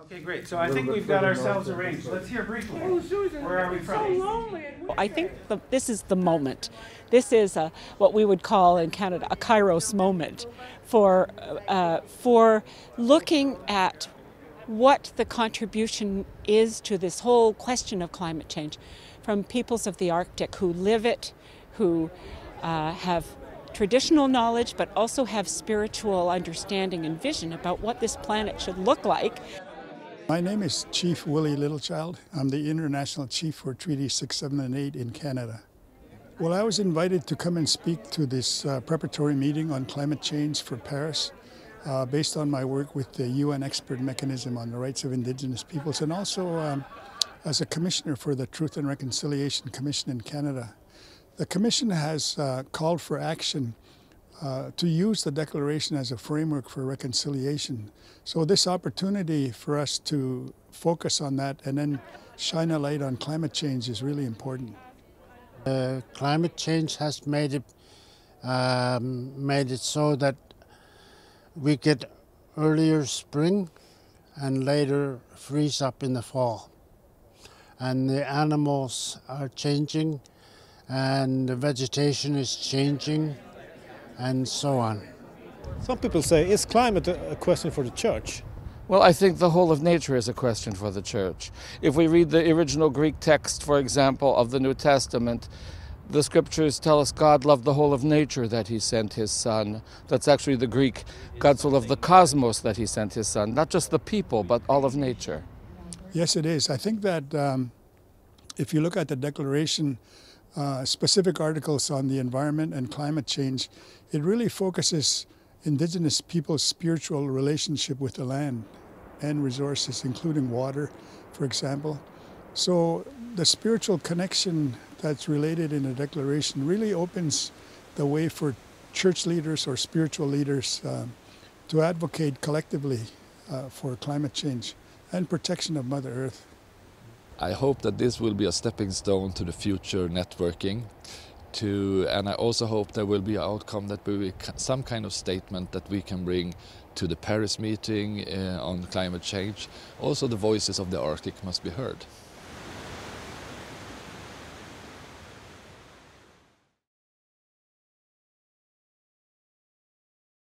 Okay, great. So I think we've got ourselves arranged. Let's hear briefly. Where are we from? I think this is the moment. This is what we would call in Canada a Kairos moment for looking at what the contribution is to this whole question of climate change from peoples of the Arctic who live it, who have traditional knowledge, but also have spiritual understanding and vision about what this planet should look like. My name is Chief Willie Littlechild. I'm the International Chief for Treaty 6, 7, and 8 in Canada. Well, I was invited to come and speak to this preparatory meeting on climate change for Paris based on my work with the UN Expert Mechanism on the Rights of Indigenous Peoples and also as a commissioner for the Truth and Reconciliation Commission in Canada. The Commission has called for action to use the declaration as a framework for reconciliation. So this opportunity for us to focus on that and then shine a light on climate change is really important. Climate change has made it so that we get earlier spring and later freeze up in the fall. And the animals are changing and the vegetation is changing and so on. Some people say, is climate a question for the church? Well, I think the whole of nature is a question for the church. If we read the original Greek text, for example, of the New Testament, the scriptures tell us God loved the whole of nature that he sent his son. That's actually the Greek, God so loved the cosmos that he sent his son, not just the people, but all of nature. Yes, it is. I think that if you look at the declaration, specific articles on the environment and climate change, it really focuses Indigenous people's spiritual relationship with the land and resources, including water, for example. So the spiritual connection that's related in the declaration really opens the way for church leaders or spiritual leaders to advocate collectively for climate change and protection of Mother Earth. I hope that this will be a stepping stone to the future networking. And I also hope there will be an outcome that will be some kind of statement that we can bring to the Paris meeting on climate change. Also the voices of the Arctic must be heard.